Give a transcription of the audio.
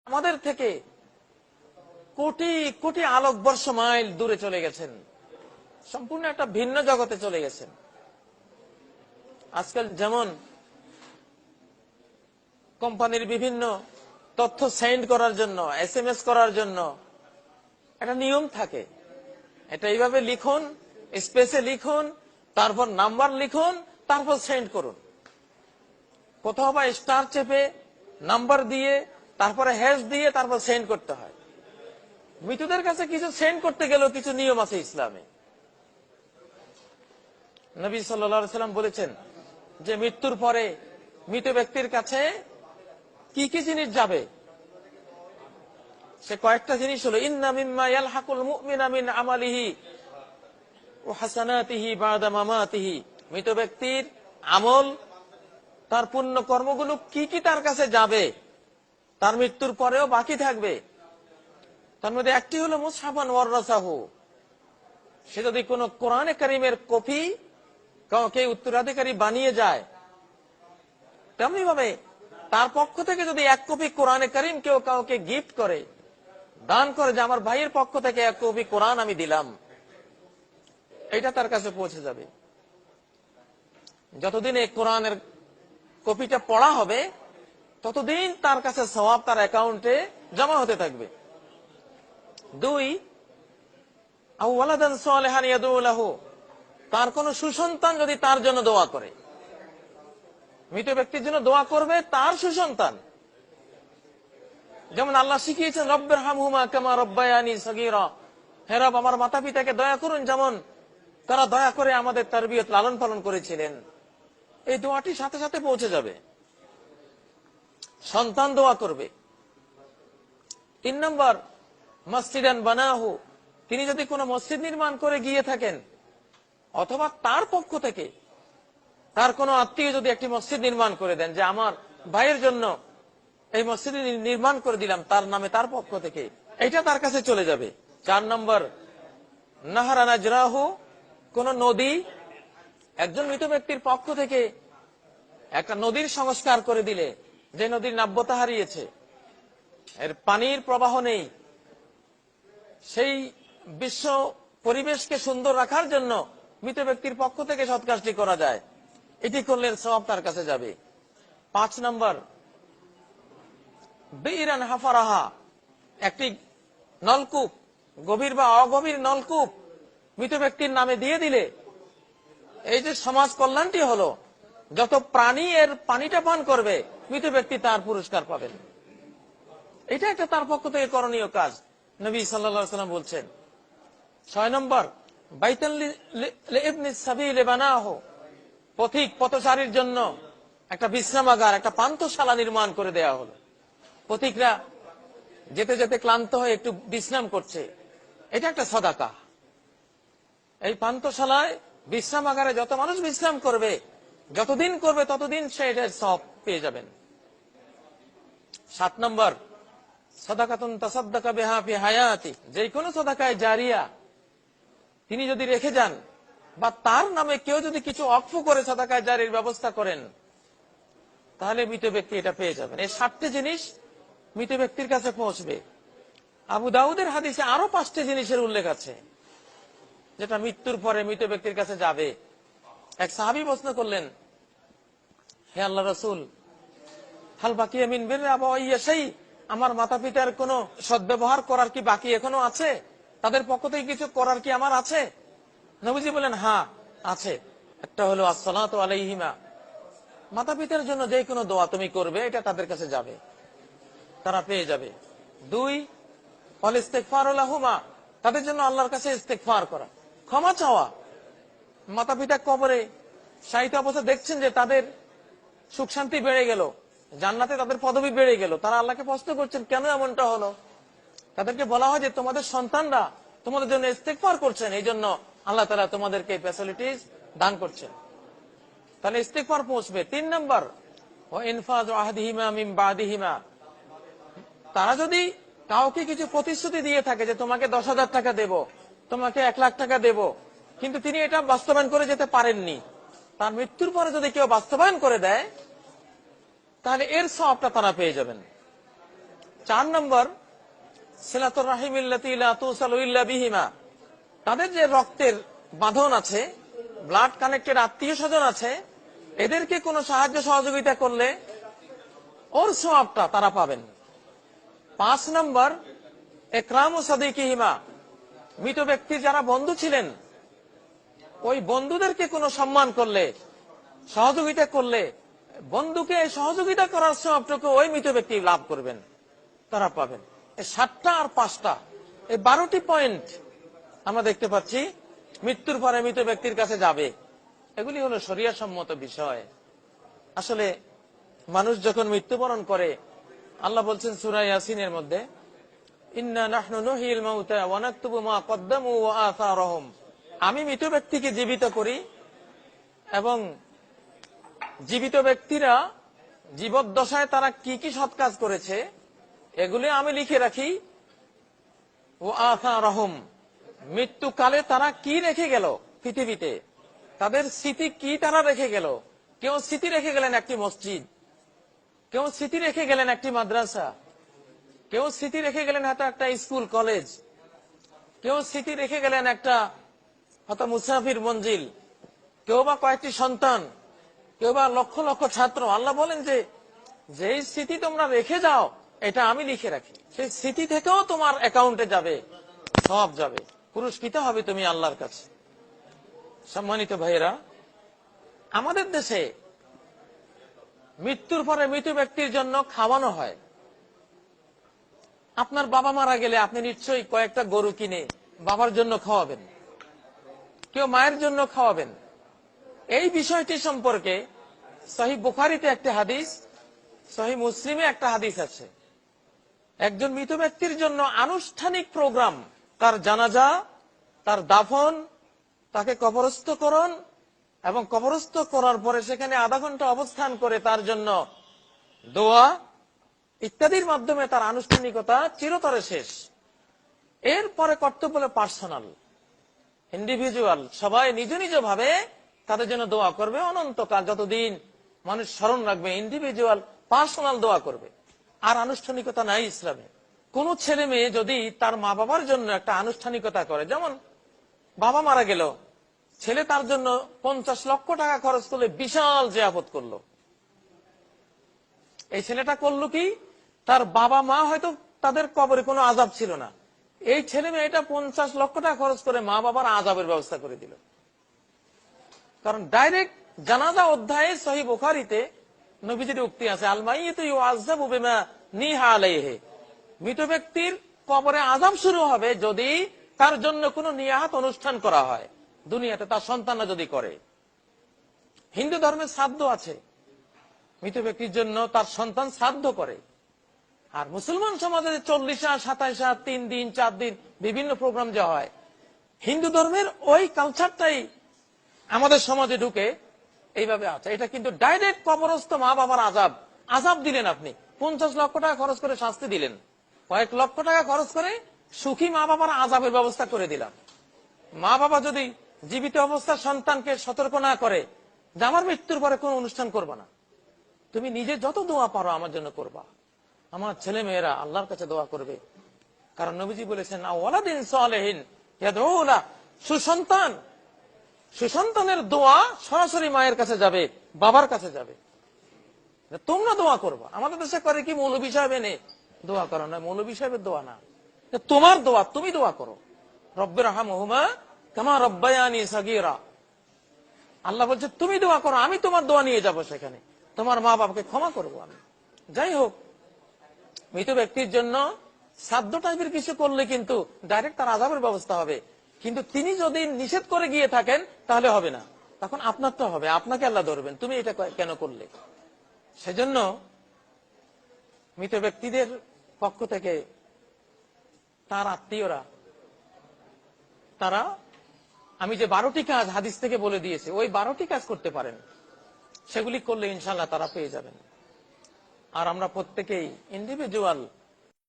আমাদের থেকে কোটি কোটি আলোকবর্ষ মাইল দূরে চলে গেছেন, সম্পূর্ণ একটা ভিন্ন জগতে চলে গেছেন। আজকাল যেমন কোম্পানির বিভিন্ন তথ্য সেন্ড করার জন্য, SMS করার জন্য একটা নিয়ম থাকে, এটা এইভাবে লিখুন, স্পেসে লিখুন, তারপর নাম্বার লিখুন, তারপর সেন্ড করুন। কোথাও বা স্টার চেপে নাম্বার দিয়ে, তারপরে হ্যাশ দিয়ে, তারপর সেন্ড করতে হয়। মৃতদের কাছে কিছু সেন্ড করতে গেলেও কিছু নিয়ম আছে ইসলামে। নবী সাল্লাল্লাহু আলাইহি সাল্লাম বলেছেন যে মৃত্যুর পরে মৃত ব্যক্তির কাছে কি কি জিনিস যাবে, সে কয়েকটা জিনিস হলো, ইন্না মিম্মা ইয়ালহাকুল মুমিনা মিন আমালিহি ওয়া হাসানাতিহি বাদা মামাতিহি। মৃত ব্যক্তির আমল, তার পুণ্য কর্মগুলো কি কি তার কাছে যাবে, তার মৃত্যুর পরেও বাকি থাকবে। তার মধ্যে একটি হলো মুসহাফান ওয়ারাসাহু, সে যদি কোনো কোরআনে কারীমের কপি কাউকে উত্তরাধিকারী বানিয়ে যায়, তেমনি ভাবে তার পক্ষ থেকে যদি এক কপি কোরআনে কারীম কেউ কাউকে গিফট করে, দান করে, যে আমার ভাইয়ের পক্ষ থেকে এক কপি কোরআন আমি দিলাম, এটা তার কাছে পৌঁছে যাবে। যতদিন এই কোরআনের কপিটা পড়া হবে, ততদিন তার কাছে সওয়াব তার অ্যাকাউন্টে জমা হতে থাকবে। 2, আও ওয়ালাদান সালিহান ইয়াদউ লাহু, তার কোন সুসন্তান যদি তার জন্য দোয়া করে, মৃত ব্যক্তির জন্য দোয়া করবে তার সুসন্তান। যেমন আল্লাহ শিখিয়েছেন, রব্বিরহামহুমা কামা রব্বায়ানি সগীরা, হে রব আমার মাতা পিতাকে দয়া করুন যেমন তারা দয়া করে আমাদের তারবিয়ত লালন পালন করেছিলেন। এই দোয়াটি সাথে সাথে পৌঁছে যাবে। সন্তান দোয়া করবে। 3 নম্বর, মসজিদান বানাহু, তিনি যদি কোনো মসজিদ নির্মাণ করে গিয়ে থাকেন, অথবা তার পক্ষ থেকে তার কোনো আত্মীয় যদি একটি মসজিদ নির্মাণ করে দেন, যে আমার ভাইয়ের জন্য এই মসজিদ নির্মাণ করে দিলাম তার নামে, তার পক্ষ থেকে, এটা তার কাছে চলে যাবে। 4 নম্বর, নাহরা নাজরাহু, কোন নদী একজন মৃত ব্যক্তির পক্ষ থেকে একটা নদীর সংস্কার করে দিলে, যে নদীর নাব্যতা হারিয়েছে, এর পানির প্রবাহ নেই, সেই বিশ্ব পরিবেশকে সুন্দর রাখার জন্য মৃত ব্যক্তির পক্ষ থেকে সৎ কাজটি করা যায়, এটি করলে সওয়াব তার কাছে যাবে। 5 নম্বর, বিরান হাফারাহা, একটি নলকূপ, গভীর বা অগভীর নলকূপ মৃত ব্যক্তির নামে দিয়ে দিলে, এই যে সমাজ কল্যাণটি হলো, যত প্রাণী এর পানিটা পান করবে, মৃত ব্যক্তি তার পুরস্কার পাবেন। এটা একটা তার পক্ষ থেকে করণীয় কাজ, নবী সাল্লাল্লাহু আলাইহি ওয়াসাল্লাম বলছেন। 6 নম্বর, বাইতান লিইবনিস সাবিল বানাহু, পথিক পথচারীর জন্য একটা বিশ্রামাগার, একটা পান্থশালা নির্মাণ করে দেয়া হলো। পথিকরা যেতে যেতে ক্লান্ত হয়ে একটু বিশ্রাম করছে, এটা একটা সাদাকা। এই পান্থশালায়, বিশ্রামাগারে যত মানুষ বিশ্রাম করবে, যতদিন করবে ততদিন সে এটার সওয়াব পেয়ে যাবেন। 7 নম্বর, সাদাকাতুন তাসাদ্দাকা বিহা ফি হায়াতি, যে কোনো সাদাকায়ে জারিয়া তিনি যদি রেখে যান, বা তার নামে কেউ যদি কিছু অক্ফ করে সাদাকায়ে জারির ব্যবস্থা করেন, তাহলে মৃত ব্যক্তি এটা পেয়ে যাবেন। এই 7টি জিনিস মৃত ব্যক্তির কাছে পৌঁছবে। আবু দাউদের হাদিসে আরো 5টি জিনিসের উল্লেখ আছে, যেটা মৃত্যুর পরে মৃত ব্যক্তির কাছে যাবে। এক সাহাবী প্রশ্ন করলেন, হে আল্লাহ রাসূল, হাল বাকিয়া মিন বিররি আবাওয়াইয়া শাই, আমার মাতা পিতার কোন সদ্ব্যবহার করার কি বাকি এখনো আছে, তাদের পক্ষ থেকে কিছু করার কি আমার আছে? নবীজি বলেন, হ্যাঁ আছে। একটা হলো আসসালাতু আলাইহিমা, মাতা পিতার জন্য যে কোনো দোয়া তুমি করবে, এটা তাদের কাছে যাবে, তারা পেয়ে যাবে। 2, ওয়াল ইস্তিগফারু লাহুমা, তাদের জন্য আল্লাহর কাছে ইস্তিগফার করা, ক্ষমা চাওয়া। মাতা পিতা কবরে শায়িত অবস্থা দেখছেন যে তাদের সুখ শান্তি বেড়ে গেল, জান্নাতে তাদের পদবি বেড়ে গেল, তারা আল্লাহকে প্রশ্ন করছেন কেন এমনটা হলো। তাদেরকে বলা হয় যে তোমাদের সন্তানরা তোমাদের জন্য ইস্তেগফার করছেন, এই জন্য আল্লাহ তাআলা তোমাদেরকে ফ্যাসিলিটিস দান করছেন। তাহলে ইস্তেগফার পৌঁছবে। 3 নম্বর, ওয়া ইনফাযু আহদিহিমা মিন বাদিহিমা, তারা যদি কাউকে কিছু প্রতিশ্রুতি দিয়ে থাকে যে তোমাকে 10,000 টাকা দেব, তোমাকে 1 লাখ টাকা দেব, কিন্তু তিনি এটা বাস্তবায়ন করে যেতে পারেননি, তার মৃত্যুর পরে যদি কেউ বাস্তবায়ন করে দেয়, তাহলে এর সওয়াবটা তারা পেয়ে যাবেন। 4 নম্বর সিলাতুর রাহিমিল্লাতী লা তুসালু ইল্লা বিহিমা, তাদের যে রক্তের বাঁধন আছে, ব্লাড কানেক্টেড আত্মীয় স্বজন আছে, এদেরকে কোনো সাহায্য সহযোগিতা করলে ওর সওয়াবটা তারা পাবেন। 5 নম্বর ইকরামু সাদিকিহিমা, মৃত ব্যক্তির যারা বন্ধু ছিলেন ওই বন্ধুদেরকে কোনো সম্মান করলে, সহযোগিতা করলে, বন্ধুকে সহযোগিতা করার সওয়াবটুকু ওই মৃত ব্যক্তি লাভ করবেন, তারা পাবেন। এই 7টা আর 5টা, এই 12টি পয়েন্ট আমরা দেখতে পাচ্ছি মৃত্যুর পরে মৃত ব্যক্তির কাছে যাবে। এগুলি হলো শরিয়া সম্মত বিষয়। আসলে মানুষ যখন মৃত্যুবরণ করে, আল্লাহ বলছেন সূরা ইয়াসিনের মধ্যে, ইন্না নাহনু নুহিল মাউতা ওয়া নাকতুবু মা কদ্দামু ওয়া আসারহুম, আমি মৃত ব্যক্তিকে জীবিত করি এবং জীবিত ব্যক্তিরা জীবদ্দশায় তারা কি কি সৎ কাজ করেছে এগুলি আমি লিখে রাখি। ও আসারহুম, মৃত্যুকালে তারা কি রেখে গেল পৃথিবীতে, তাদের স্মৃতি কি তারা রেখে গেল। কেউ স্মৃতি রেখে গেলেন একটি মসজিদ, কেউ স্মৃতি রেখে গেলেন একটি মাদ্রাসা, কেউ স্মৃতি রেখে গেলেন হয়তো একটা স্কুল কলেজ, কেউ স্মৃতি রেখে গেলেন একটা হয়তো মুসাফির মঞ্জিল, কেউ বা কয়েকটি সন্তান, কেউ বা লক্ষ লক্ষ ছাত্র। আল্লাহ বলেন যে যেই স্মৃতি তোমরা রেখে যাও এটা আমি লিখে রাখি, সেই স্মৃতি থেকেও তোমার অ্যাকাউন্টে যাবে, সব যাবে, পুরস্কৃত হবে তুমি আল্লাহর কাছে। সম্মানিত ভাইয়েরা, আমাদের দেশে মৃত্যুর পরে মৃত ব্যক্তির জন্য খাওয়ানো হয়। আপনার বাবা মারা গেলে আপনি নিশ্চয়ই কয়েকটা গরু কিনে বাবার জন্য খাওয়াবেন, কেউ মায়ের জন্য খাওয়াবেন। এই বিষয়টি সম্পর্কে সহিহ বুখারীতে একটা হাদিস, সহিহ মুসলিমে একটা হাদিস আছে। একজন মৃত ব্যক্তির জন্য আনুষ্ঠানিক প্রোগ্রাম, তার জানাজা, তার দাফন, তাকে কবরস্থকরণ এবং কবরস্থ করার পরে সেখানে আধা ঘন্টা অবস্থান করে তার জন্য দোয়া ইত্যাদির মাধ্যমে তার আনুষ্ঠানিকতা চিরতরে শেষ। এরপরে কর্তব্য হলো পার্সোনাল, ইন্ডিভিজুয়াল, সবাই নিজ নিজ ভাবে তাদের জন্য দোয়া করবে অনন্তকাল, যতদিন মানুষ স্মরণ রাখবে, ইন্ডিভিজুয়াল পার্সোনাল দোয়া করবে। আর আনুষ্ঠানিকতা নাই ইসলামে। কোন ছেলে মেয়ে যদি তার মা বাবার জন্য একটা আনুষ্ঠানিকতা করে, যেমন বাবা মারা গেল, ছেলে তার জন্য 50 লক্ষ টাকা খরচ করলে বিশাল জিয়াফত করলো। এই ছেলেটা করলো কি, তার বাবা মা হয়তো তাদের কবরে কোনো আযাব ছিল না, এই ছেলে মেয়েটা 50 লক্ষ টাকা খরচ করে মা বাবার আযাবের ব্যবস্থা করে দিল। কারণ ডাইরেক্ট জানাজা অধ্যায়ে সহিহ বুখারীতে নবীজির উক্তি আছে, আল মাইয়িতু ইউআযাবু বিমা নিহা আলাইহি, মৃত ব্যক্তির কবরে আযাব শুরু হবে যদি তার জন্য কোনো নিয়াহাত অনুষ্ঠান করা হয়, দুনিয়াতে তার সন্তানরা যদি করে। হিন্দু ধর্মে শ্রাদ্ধ আছে, মৃত ব্যক্তির জন্য তার সন্তান শ্রাদ্ধ করে। আর মুসলমান সমাজে 40 27 3 দিন 4 দিন বিভিন্ন প্রোগ্রাম যা হয়, হিন্দু ধর্মের ওই কালচারটাই আমাদের সমাজে ঢুকে এইভাবে আছে। এটা কিন্তু ডাইরেক্ট কবরস্থ মা বাবার আযাব দিলেন আপনি, 50 লক্ষ টাকা খরচ করে শাস্তি দিলেন, কয়েক লক্ষ টাকা খরচ করে সুখী মা বাবার আযাবের ব্যবস্থা করে দিলাম। মা বাবা যদি জীবিত অবস্থার সন্তানকে সতর্ক না করে যে আমার মৃত্যুর পরে কোন অনুষ্ঠান করবা না, তুমি নিজে যত দোয়া পারো আমার জন্য করবা, আমার ছেলে মেয়েরা আল্লাহর কাছে দোয়া করবে। কারণ নবীজি বলেছেন, ওয়ালাদিন সালেহিন ইয়াদউ লা, সুসন্তান, সুসন্তানের দোয়া সরাসরি মায়ের কাছে যাবে, বাবার কাছে যাবে। তোমরা দোয়া করবা। আমাদের দেশে করে কি, মৌলবী সাহেব এনে দোয়া করো না, মৌলবী সাহেবের দোয়া না, তোমার দোয়া, তুমি দোয়া করো। রব্বিরহামহুমা কামা রব্বায়ানি সাগীরা, আল্লাহ বলছে তুমি দোয়া করো, আমি তোমার দোয়া নিয়ে যাব সেখানে, তোমার মা বাবাকে ক্ষমা করবো আমি। যাই হোক, মৃত ব্যক্তির জন্য শ্রাদ্ধ টাইপের কিছু করলে কিন্তু ডাইরেক্ট তার আযাবের ব্যবস্থা হবে। কিন্তু তিনি যদি নিষেধ করে গিয়ে থাকেন তাহলে হবে না, তখন আপনারটা হবে, আপনাকে আল্লাহ ধরবেন, তুমি এটা কেন করলে। সেজন্য মৃত ব্যক্তিদের পক্ষ থেকে তার আত্মীয়রা, তারা, আমি যে 12টি কাজ হাদিস থেকে বলে দিয়েছি, ওই 12টি কাজ করতে পারেন, সেগুলি করলে ইনশাআল্লাহ তারা পেয়ে যাবেন। আর আমরা প্রত্যেকেই ইন্ডিভিজুয়াল